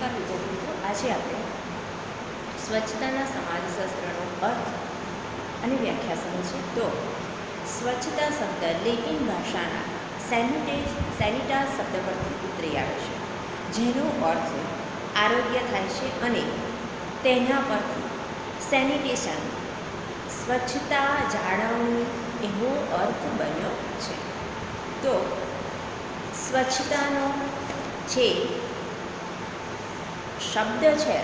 નમસ્કાર વિદ્યાર્થીઓ, આજે આપણે સ્વચ્છતાના સમાજશાસ્ત્રનો અર્થ અને વ્યાખ્યા સમજીએ. તો સ્વચ્છતા શબ્દ લેટિન ભાષાના સેનિટાસ શબ્દ પરથી ઉતરી આવે છે, જેનો અર્થ આરોગ્ય થાય છે અને તેના પરથી સેનિટેશન સ્વચ્છતા જાળવણી એવો અર્થ બન્યો છે. તો સ્વચ્છતાનો જે શબ્દ છે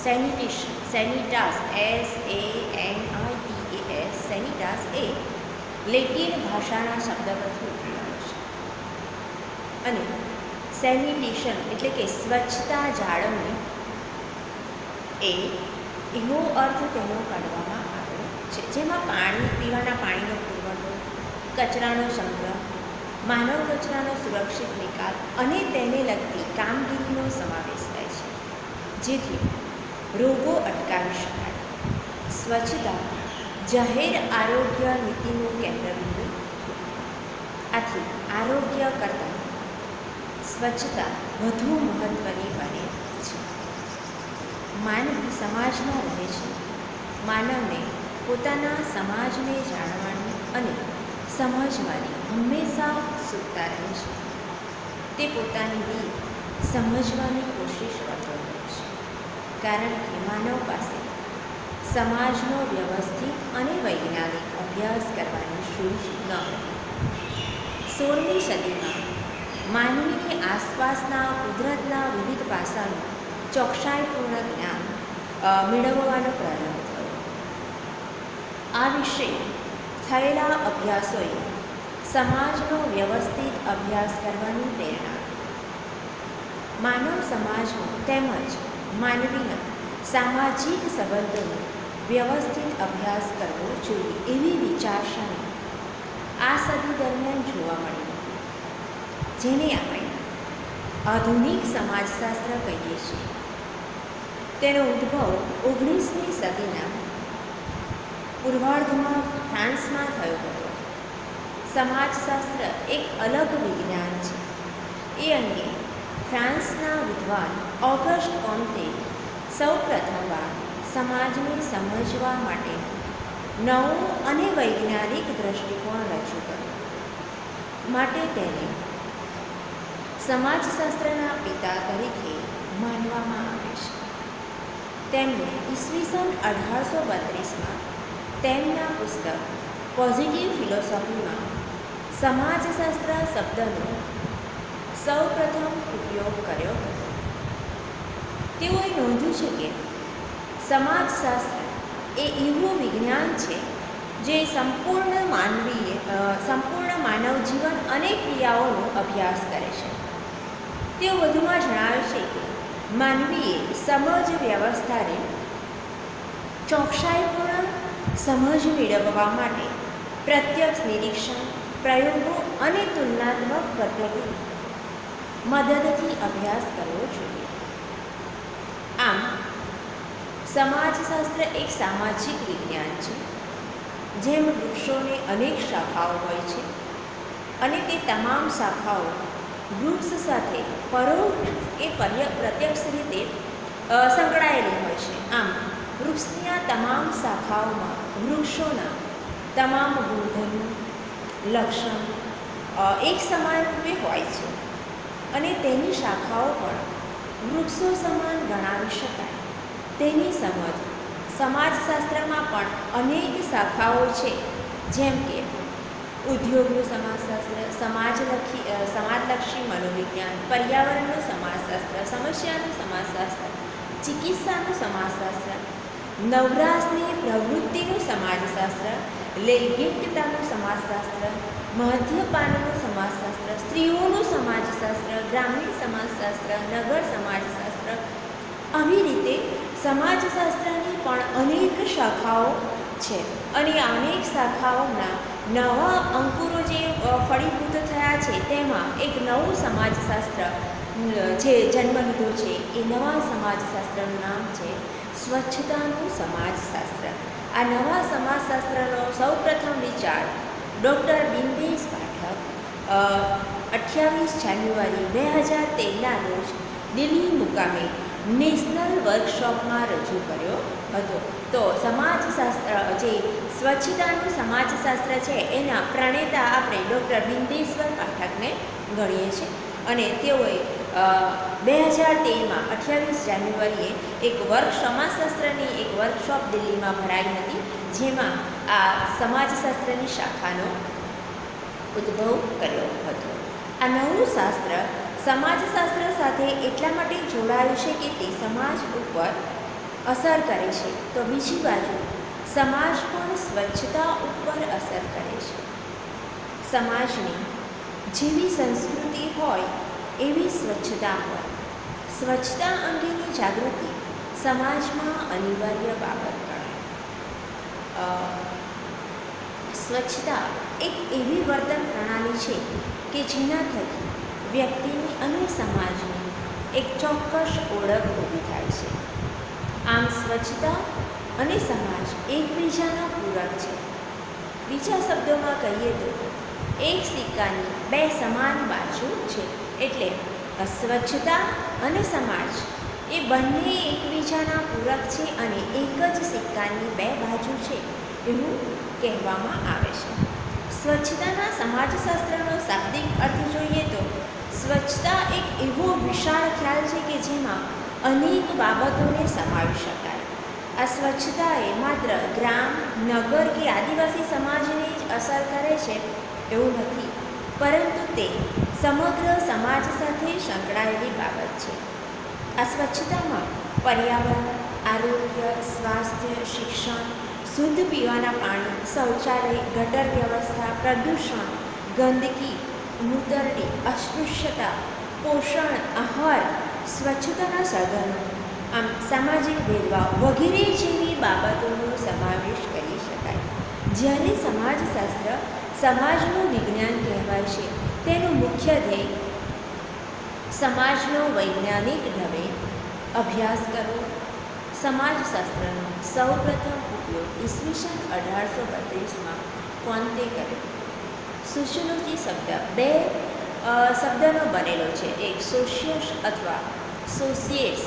સેનિટાસ SANITAS સેનિટાસ એ લેટિન ભાષાના શબ્દ પરથી ઉતરી આવે છે અને સેનિટેશન એટલે કે સ્વચ્છતા જાળવણી એ એવો અર્થ તેનો કાઢવામાં આવ્યો છે, જેમાં પીવાના પાણીનો પુરવઠો, કચરાનો સંગ્રહ, માનવ કચરાનો સુરક્ષિત નિકાલ અને તેને લગતી કામગીરીનો સમાવેશ થાય છે, જેથી રોગો અટકાવી શકાય. સ્વચ્છતા જાહેર આરોગ્ય નીતિનું કેન્દ્રબિંદુ. આથી આરોગ્ય કરતાં સ્વચ્છતા વધુ મહત્ત્વની બને છે. માનવી સમાજમાં રહે છે. માનવને પોતાના સમાજને જાણવાની અને સમજવાની હંમેશા ઉત્સુકતા રહે છે. તે પોતાની રીત સમજવાની કોશિશ કરતો રહે છે, કારણ કે માનવ પાસે સમાજનો વ્યવસ્થિત અને વૈજ્ઞાનિક અભ્યાસ કરવાની સૂઝ ન હતી. 16મી સદીમાં માનવીની આસપાસના કુદરતના વિવિધ પાસાનું ચોકસાઈપૂર્ણ જ્ઞાન મેળવવાનો પ્રારંભ થયો. આ વિશે થયેલા અભ્યાસોએ સમાજનો વ્યવસ્થિત અભ્યાસ કરવાની પ્રેરણા આપી. માનવ સમાજનો તેમજ માનવીના સામાજિક સંબંધોનો વ્યવસ્થિત અભ્યાસ કરવો જોઈએ એવી વિચારસરણી આ સદી દરમિયાન જોવા મળી હતી, જેને આપણે આધુનિક સમાજશાસ્ત્ર કહીએ છીએ. તેનો ઉદ્ભવ 19મી સદીના પૂર્વાર્ધમાં ફ્રાન્સમાં થયો હતો. સમાજશાસ્ત્ર એક અલગ વિજ્ઞાન છે એ અંગે ફ્રાન્સના વિદ્વાન ઓગસ્ટ કોમ્તે સૌ પ્રથમવાર સમાજને સમજવા માટે નવો અને વૈજ્ઞાનિક દૃષ્ટિકોણ રજૂ કર્યો. માટે તેને સમાજશાસ્ત્રના પિતા તરીકે માનવામાં આવે છે. તેમણે ઈસવીસન 1832માં તેમના પુસ્તક પોઝિટિવ ફિલોસોફીમાં સમાજશાસ્ત્ર શબ્દનો સૌ પ્રથમ ઉપયોગ કર્યો હતો. તેઓએ નોંધ્યું છે કે સમાજશાસ્ત્ર એ એવું વિજ્ઞાન છે જે સંપૂર્ણ માનવ જીવન અને ક્રિયાઓનો અભ્યાસ કરે છે. તેઓ વધુમાં જણાવે છે કે માનવીએ સમજ વ્યવસ્થાને ચોકસાઈપૂર્ણ સમજ મેળવવા માટે પ્રત્યક્ષ નિરીક્ષણ, પ્રયોગો અને તુલનાત્મક પદ્ધતિ મદદથી અભ્યાસ કરવો જોઈએ. આમ સમાજશાસ્ત્ર એક સામાજિક વિજ્ઞાન છે. જેમ વૃક્ષોને અનેક શાખાઓ હોય છે અને તે તમામ શાખાઓ વૃક્ષ સાથે પ્રત્યક્ષ રીતે સંકળાયેલી હોય છે, આમ વૃક્ષની આ તમામ શાખાઓમાં વૃક્ષોના તમામ ગુણધર્મો, લક્ષણ એક સમાન રૂપે હોય છે અને તેની શાખાઓ પણ વૃક્ષો સમાન ગણાવી શકાય. તેની સમજ સમાજશાસ્ત્રમાં પણ અનેક શાખાઓ છે, જેમ કે ઉદ્યોગનું સમાજશાસ્ત્ર, સમાજલક્ષી મનોવિજ્ઞાન, પર્યાવરણનું સમાજશાસ્ત્ર, સમસ્યાનું સમાજશાસ્ત્ર, ચિકિત્સાનું સમાજશાસ્ત્ર, નવરાશની પ્રવૃત્તિનું સમાજશાસ્ત્ર, લૈંગિકતાનું સમાજશાસ્ત્ર, મદ્યપાનનું સમાજશાસ્ત્ર, સ્ત્રીઓનું સમાજશાસ્ત્ર, ગ્રામીણ સમાજશાસ્ત્ર, નગર સમાજશાસ્ત્ર. આવી રીતે સમાજશાસ્ત્રની પણ અનેક શાખાઓ છે અને અનેક શાખાઓના નવા અંકુરો જે ફળીભૂત થયા છે, તેમાં એક નવું સમાજશાસ્ત્ર જે જન્મ લીધો છે. એ નવા સમાજશાસ્ત્રનું નામ છે સ્વચ્છતાનું સમાજશાસ્ત્ર. આ નવા સમાજશાસ્ત્રનો સૌપ્રથમ વિચાર ડૉક્ટર બિંદેશ પાઠક 28 જાન્યુઆરી 2013ના રોજ દિલ્હી મુકામે નેશનલ વર્કશોપમાં રજૂ કર્યો હતો. તો સમાજશાસ્ત્ર જે સ્વચ્છતાનું સમાજશાસ્ત્ર છે એના પ્રણેતા આપણે ડૉક્ટર બિંદેશ્વર પાઠકને ગણીએ છીએ અને તેઓએ 2013માં 28 જાન્યુઆરીએ એક સમાજશાસ્ત્રની એક વર્કશોપ દિલ્હીમાં ભરાઈ હતી, જેમાં આ સમાજશાસ્ત્રની શાખાનો ઉદ્ભવ કર્યો હતો. આ નવું શાસ્ત્ર સમાજશાસ્ત્ર સાથે એટલા માટે જોડાયું છે કે તે સમાજ ઉપર અસર કરે છે, તો બીજી બાજુ સમાજ પણ સ્વચ્છતા ઉપર અસર કરે છે. સમાજની જેવી સંસ્કૃતિ હોય એવી સ્વચ્છતા હોય. સ્વચ્છતા અંગેની જાગૃતિ સમાજમાં અનિવાર્ય બાબત ગણાય. સ્વચ્છતા એક એવી વર્તન પ્રણાલી છે કે જેના થકી વ્યક્તિની અને સમાજની એક ચોક્કસ ઓળખ ઊભી થાય છે. આમ સ્વચ્છતા અને સમાજ એકબીજાના પૂરક છે. બીજા શબ્દોમાં કહીએ તો એક સિક્કાની બે સમાન બાજુ છે. એટલે સ્વચ્છતા અને સમાજ એ બંને એકબીજાના પૂરક છે અને એક જ સિક્કાની બે બાજુ છે એવું કહેવામાં આવે છે. સ્વચ્છતાના સમાજશાસ્ત્રનો શાબ્દિક અર્થ જોઈએ તો સ્વચ્છતા એક એવો વિશાળ ખ્યાલ છે કે જેમાં અનેક બાબતોને સમાવી શકાય. આ સ્વચ્છતા એ માત્ર ગ્રામ, નગર કે આદિવાસી સમાજને જ અસર કરે છે એવું નથી, પરંતુ તે સમગ્ર સમાજ સાથે સંકળાયેલી બાબત છે. આ સ્વચ્છતામાં પર્યાવરણ, આરોગ્ય, સ્વાસ્થ્ય, શિક્ષણ, શુદ્ધ પીવાના પાણી, શૌચાલય, ગટર વ્યવસ્થા, પ્રદૂષણ, ગંદકી, મૂતરડી, અસ્પૃશ્યતા, પોષણ, આહાર, સ્વચ્છતાના સાધનો, આમ સામાજિક ભેદભાવ વગેરે જેવી બાબતોનો સમાવેશ કરી શકાય. જ્યારે સમાજશાસ્ત્ર સમાજનું વિજ્ઞાન કહેવાય છે, તેનું મુખ્ય ધ્યેય સમાજનો વૈજ્ઞાનિક ઢબે અભ્યાસ કરવો. સમાજશાસ્ત્રનો સૌપ્રથમ ઉપયોગ ઈસવીસન 1832માં કોન્તે કર્યો. સોશિયોલોજી શબ્દ બે શબ્દનો બનેલો છે. એક સોશિયસ અથવા સોશિયસ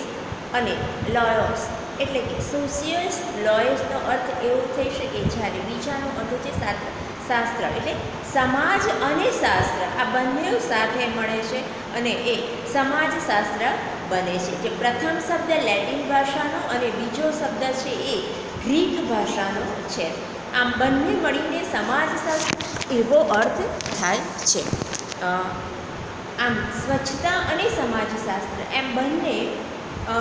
અને લોયોસ, એટલે કે સોશિયસ લોયસનો અર્થ એવો થઈ શકે જ્યારે બીજાનો અર્થ છે શાસ્ત્ર, એટલે સમાજ અને શાસ્ત્ર આ બંને સાથે મળે છે અને એ સમાજશાસ્ત્ર બને છે. જે પ્રથમ શબ્દ લેટિન ભાષાનો અને બીજો શબ્દ છે એ ગ્રીક ભાષાનો છે. આમ બંને મળીને સમાજશાસ્ત્ર એવો અર્થ થાય છે. આમ સ્વચ્છતા અને સમાજશાસ્ત્ર એમ બંને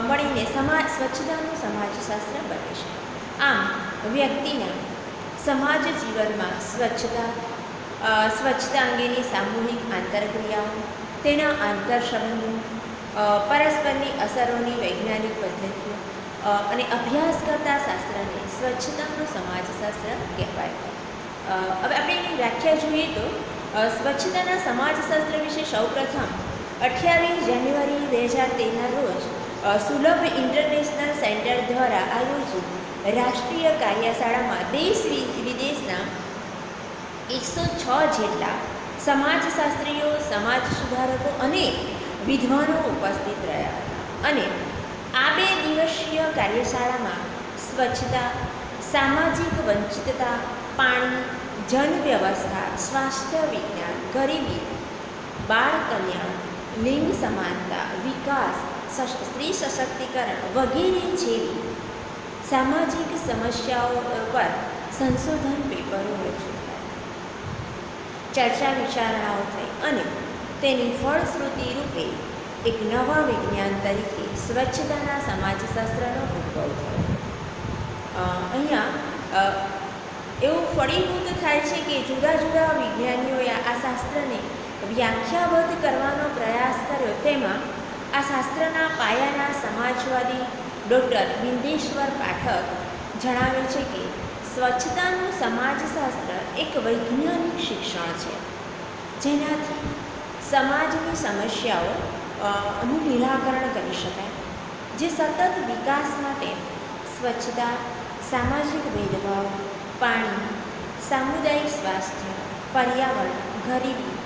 મળીને સ્વચ્છતાનું સમાજશાસ્ત્ર બને છે. આમ વ્યક્તિના સમાજ જીવનમાં સ્વચ્છતા અંગેની સામૂહિક આંતરક્રિયાઓ, તેના આંતરસંબંધો, પરસ્પરની અસરોની વૈજ્ઞાનિક પદ્ધતિઓ અને અભ્યાસ કરતા શાસ્ત્રને સ્વચ્છતાનું સમાજશાસ્ત્ર કહેવાય. હવે આપણે એની વ્યાખ્યા જોઈએ તો સ્વચ્છતાના સમાજશાસ્ત્ર વિશે સૌપ્રથમ 28 જાન્યુઆરી 2013ના રોજ સુલભ ઇન્ટરનેશનલ સેન્ટર દ્વારા આયોજિત રાષ્ટ્રીય કાર્યશાળામાં દેશ વિદેશના 106 જેટલા સમાજશાસ્ત્રીઓ, સમાજ સુધારકો અને વિદ્વાનો ઉપસ્થિત રહ્યા હતા. અને આ 2 દિવસીય કાર્યશાળામાં સ્વચ્છતા, સામાજિક વંચિતતા, પાણી, જન વ્યવસ્થા, સ્વાસ્થ્ય વિજ્ઞાન, ગરીબી, બાળ કલ્યાણ, લિંગ સમાનતા, વિકાસ, સ્ત્રી સશક્તિકરણ વગેરે જેવી સામાજિક સમસ્યાઓ પર સંશોધન પેપરો રજૂ થયા, ચર્ચા વિચારણાઓ થઈ અને તેની ફળશ્રુતિ રૂપે એક નવા વિજ્ઞાન તરીકે સ્વચ્છતાના સમાજશાસ્ત્રનો ઉદ્ભવ થયો. અહીંયા એવું ફળીભૂત થાય છે કે જુદા જુદા વિજ્ઞાનીઓએ આ શાસ્ત્રને વ્યાખ્યાબદ્ધ કરવાનો પ્રયાસ કર્યો. તેમાં આ શાસ્ત્રના પાયાના સમાજવાદી ડૉક્ટર બિંદેશ્વર પાઠક જણાવે છે કે સ્વચ્છતાનું સમાજશાસ્ત્ર એક વૈજ્ઞાનિક શિક્ષણ છે, જેનાથી સમાજની સમસ્યાઓનું નિરાકરણ કરી શકાય. જે સતત વિકાસ માટે સ્વચ્છતા, સામાજિક ભેદભાવ, પાણી, સામુદાયિક સ્વાસ્થ્ય, પર્યાવરણ, ગરીબી,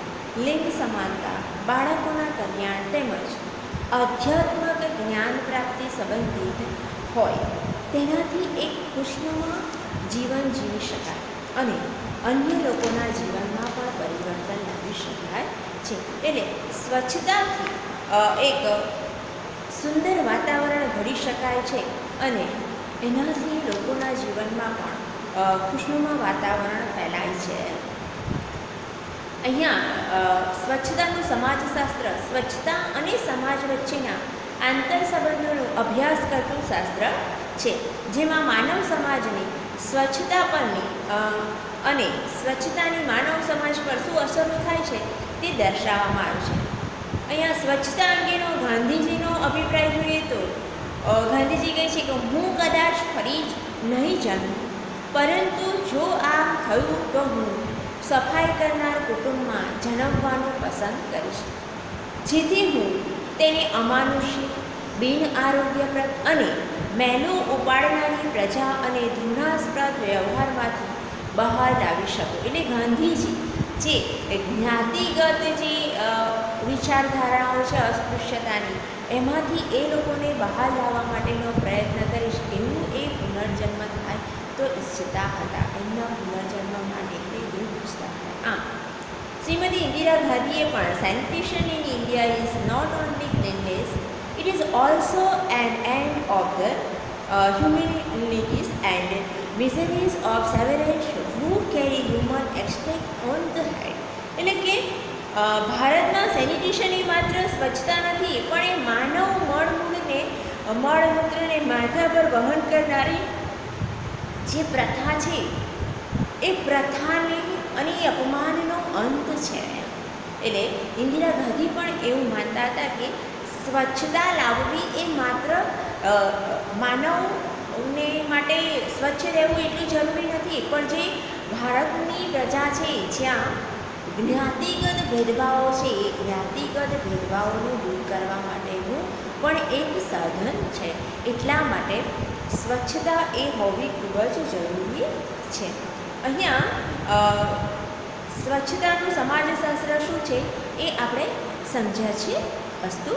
લિંગ સમાનતા, બાળકોના કલ્યાણ તેમજ આધ્યાત્મિક જ્ઞાન જ્ઞાન પ્રાપ્તિ સંબંધિત હોય તેનાથી એક ખુશનુમા જીવન જીવી શકાય અને અન્ય લોકોના જીવનમાં પણ પરિવર્તન લાવી શકાય છે. એટલે સ્વચ્છતાથી એક સુંદર વાતાવરણ ઘડી શકાય છે અને એનાથી લોકોના જીવનમાં પણ ખુશનુમા વાતાવરણ ફેલાય છે. અહીંયા સ્વચ્છતાનું સમાજશાસ્ત્ર સ્વચ્છતા અને સમાજ વચ્ચેના આંતર સંબંધોનો અભ્યાસ કરતું શાસ્ત્ર છે, જેમાં માનવ સમાજની સ્વચ્છતા પરની અને સ્વચ્છતાની માનવ સમાજ પર શું અસરો થાય છે તે દર્શાવવામાં આવ્યું છે. અહીંયા સ્વચ્છતા અંગેનો ગાંધીજીનો અભિપ્રાય જોઈએ તો ગાંધીજી કહે છે કે હું કદાચ ફરી નહીં જન્મું, પરંતુ જો આ થયું તો હું સફાઈ કરનાર કુટુંબમાં જન્મવાનું પસંદ કરીશ, જેથી હું તેને અમાનુષી, બિન આરોગ્યપ્રદ અને મેલું ઉપાડનારી પ્રજા અને ઘૃણાસ્પદ વ્યવહારમાંથી બહાર લાવી શકું. એટલે ગાંધીજી જે જ્ઞાતિગત જે વિચારધારાઓ છે અસ્પૃશ્યતાની, એમાંથી એ લોકોને બહાર લાવવા માટેનો પ્રયત્ન કરીશ એવું એ પુનર્જન્મ થાય તો ઈચ્છતા હતા. એમના પુનર્જન્મ માટે એ એવું ઈચ્છતા હતા. આમ શ્રીમતી ઇન્દિરા ગાંધીએ પણ sanitation in India is not only cleanliness, it is also an end of the humanities and miseries of savages who carry human aspect on the head. એટલે કે ભારતમાં સેનિટેશન એ માત્ર સ્વચ્છતા નથી, પણ એ માનવ મળમૂત્રને માથા પર વહન કરનારી જે પ્રથા છે એ પ્રથાને અને એ અપમાનનો અંત છે. એટલે ઇન્દિરા ગાંધી પણ એવું માનતા હતા કે સ્વચ્છતા લાવવી એ માત્ર માનવને માટે સ્વચ્છ રહેવું એટલું જરૂરી નથી, પણ જે ભારતની પ્રજા છે જ્યાં જ્ઞાતિગત ભેદભાવો છે એ જ્ઞાતિગત ભેદભાવોને દૂર કરવા માટેનું પણ એક સાધન છે. એટલા માટે સ્વચ્છતા એ હોવી ખૂબ જ જરૂરી છે. અહીંયા સ્વચ્છતાનું સમાજશાસ્ત્ર શું છે એ આપણે સમજ્યા છીએ. અસ્તુ.